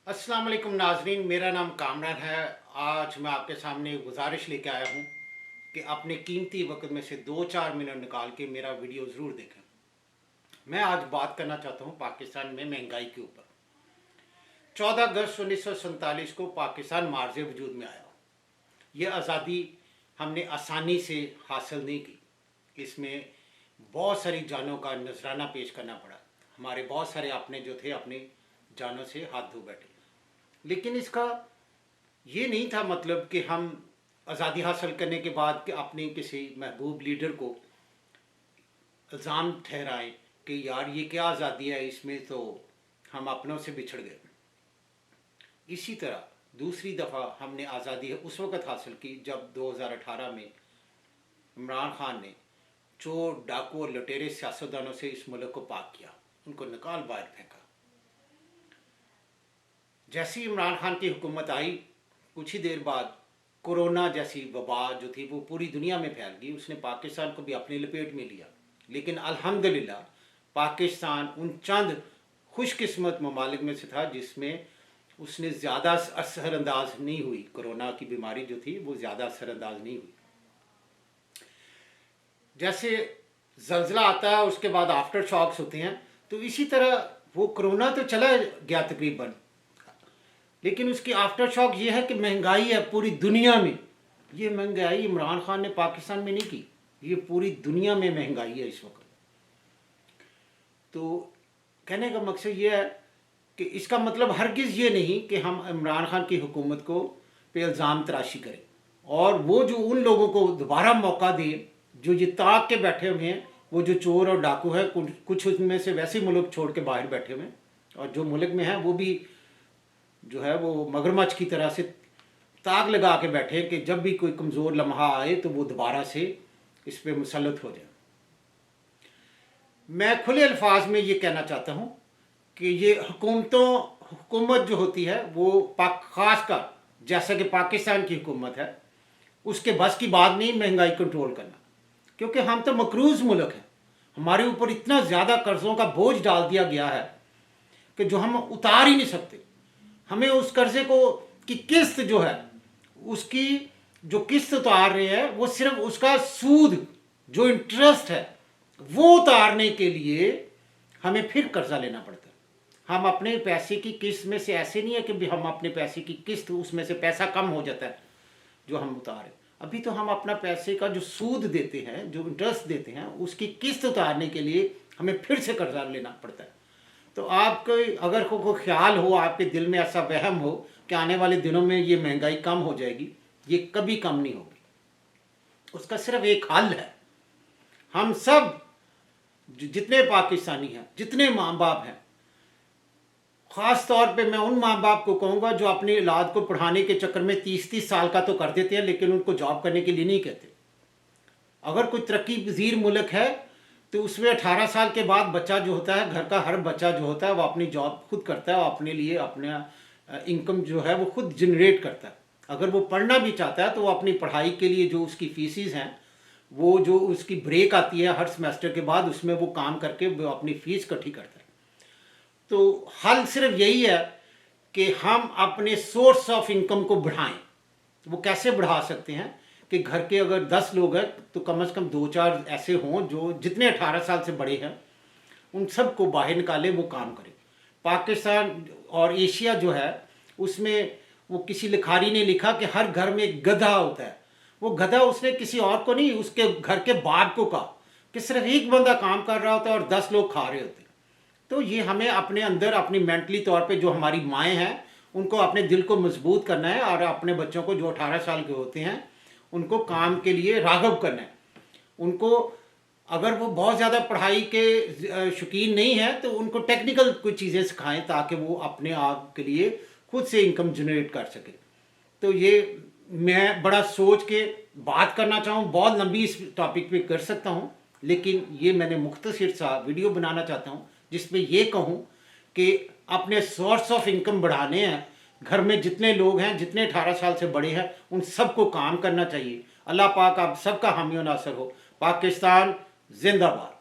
अस्सलाम वालेकुम नाजरीन, मेरा नाम कामरान है। आज मैं आपके सामने एक गुजारिश लेके आया हूँ कि अपने कीमती वक्त में से 2-4 मिनट निकाल के मेरा वीडियो ज़रूर देखें। मैं आज बात करना चाहता हूँ पाकिस्तान में महंगाई के ऊपर। 14 अगस्त 1947 को पाकिस्तान मार्ज़ वजूद में आया। ये आज़ादी हमने आसानी से हासिल नहीं की, इसमें बहुत सारी जानों का नजराना पेश करना पड़ा। हमारे बहुत सारे अपने जो थे अपनी जानों से हाथ धो बैठे। लेकिन इसका ये नहीं था मतलब कि हम आज़ादी हासिल करने के बाद कि अपने किसी महबूब लीडर को इल्ज़ाम ठहराएं कि यार ये क्या आज़ादी है, इसमें तो हम अपनों से बिछड़ गए। इसी तरह दूसरी दफ़ा हमने आज़ादी उस वक़्त हासिल की जब 2018 में इमरान खान ने चोर, डाकू और लुटेरे सियासतदानों से इस मुल्क को पाक किया, उनको निकाल बाहर फेंका। जैसी इमरान खान की हुकूमत आई, कुछ ही देर बाद कोरोना जैसी वबा जो थी वो पूरी दुनिया में फैल गई। उसने पाकिस्तान को भी अपनी लपेट में लिया। लेकिन अल्हम्दुलिल्लाह पाकिस्तान उन चंद खुशकिस्मत ममालिक में से था जिसमें उसने ज़्यादा असरअंदाज नहीं हुई। कोरोना की बीमारी जो थी वो ज़्यादा असरअंदाज नहीं हुई। जैसे जल्ज़ला आता है उसके बाद आफ्टर शॉक्स होते हैं, तो इसी तरह वो कोरोना तो चला गया तकरीबन, लेकिन उसकी आफ्टर शॉक ये है कि महंगाई है पूरी दुनिया में। ये महंगाई इमरान खान ने पाकिस्तान में नहीं की, ये पूरी दुनिया में महंगाई है इस वक्त। तो कहने का मकसद ये है कि इसका मतलब हरगिज़ ये नहीं कि हम इमरान खान की हुकूमत को पे इल्ज़ाम तराशी करें और वो जो उन लोगों को दोबारा मौका दें जो ये ताक के बैठे हुए हैं, वो जो चोर और डाकू है, कुछ उनमें से वैसे मुल्क छोड़ के बाहर बैठे हुए हैं और जो मुल्क में हैं वो भी जो है वो मगरमच्छ की तरह से ताक लगा के बैठे कि जब भी कोई कमज़ोर लम्हा आए तो वो दोबारा से इस पर मुसल्लत हो जाए। मैं खुले अल्फाज में ये कहना चाहता हूँ कि ये हुकूमत जो होती है वो ख़ास कर जैसा कि पाकिस्तान की हुकूमत है, उसके बस की बात नहीं महंगाई कंट्रोल करना, क्योंकि हम तो मकरूज़ मुल्क हैं। हमारे ऊपर इतना ज़्यादा कर्ज़ों का बोझ डाल दिया गया है कि जो हम उतार ही नहीं सकते। हमें उस कर्जे को की किस्त जो है, उसकी जो किस्त उतार रहे हैं वो सिर्फ उसका सूद जो इंटरेस्ट है वो उतारने के लिए हमें फिर कर्जा लेना पड़ता है। हम अपने पैसे की किस्त में से ऐसे नहीं है कि हम अपने पैसे की किस्त उसमें से पैसा कम हो जाता है जो हम उतारे, अभी तो हम अपना पैसे का जो सूद देते हैं, जो इंटरेस्ट देते हैं, उसकी किस्त उतारने के लिए हमें फिर से कर्जा लेना पड़ता है। तो आपको अगर कोई ख्याल हो, आपके दिल में ऐसा वहम हो कि आने वाले दिनों में ये महंगाई कम हो जाएगी, ये कभी कम नहीं होगी। उसका सिर्फ एक हल है। हम सब जितने पाकिस्तानी हैं, जितने माँ बाप हैं, ख़ास तौर पे मैं उन माँ बाप को कहूँगा जो अपनी औलाद को पढ़ाने के चक्कर में 30-30 साल का तो कर देते हैं लेकिन उनको जॉब करने के लिए नहीं कहते। अगर कोई तरक्की पजीर मुल्क है तो उसमें 18 साल के बाद बच्चा जो होता है, घर का हर बच्चा जो होता है वो अपनी जॉब खुद करता है और अपने लिए अपना इनकम जो है वो खुद जनरेट करता है। अगर वो पढ़ना भी चाहता है तो वो अपनी पढ़ाई के लिए जो उसकी फीसिस हैं, वो जो उसकी ब्रेक आती है हर सेमेस्टर के बाद, उसमें वो काम करके वो अपनी फ़ीस इकट्ठी करता है। तो हल सिर्फ यही है कि हम अपने सोर्स ऑफ इनकम को बढ़ाएं। वो कैसे बढ़ा सकते हैं कि घर के अगर 10 लोग हैं तो कम से कम 2-4 ऐसे हों जो जितने 18 साल से बड़े हैं, उन सब को बाहर निकाले, वो काम करें। पाकिस्तान और एशिया जो है उसमें वो किसी लिखारी ने लिखा कि हर घर में एक गधा होता है। वो गधा उसने किसी और को नहीं, उसके घर के बाप को कहा कि सिर्फ एक बंदा काम कर रहा होता है और 10 लोग खा रहे होते हैं। तो ये हमें अपने अंदर अपनी मेंटली तौर पे जो हमारी माएँ हैं उनको अपने दिल को मजबूत करना है और अपने बच्चों को जो 18 साल के होते हैं उनको काम के लिए राग़िब करना है। उनको अगर वो बहुत ज़्यादा पढ़ाई के शौकीन नहीं है तो उनको टेक्निकल कुछ चीज़ें सिखाएं ताकि वो अपने आप के लिए खुद से इनकम जनरेट कर सके। तो ये मैं बड़ा सोच के बात करना चाहूँ, बहुत लंबी इस टॉपिक पे कर सकता हूँ, लेकिन ये मैंने मुख्तसर सा वीडियो बनाना चाहता हूँ जिसमें ये कहूँ कि अपने सोर्स ऑफ इनकम बढ़ाने हैं। घर में जितने लोग हैं, जितने 18 साल से बड़े हैं, उन सबको काम करना चाहिए। अल्लाह पाक आप सबका हामी और नासर हो। पाकिस्तान जिंदाबाद।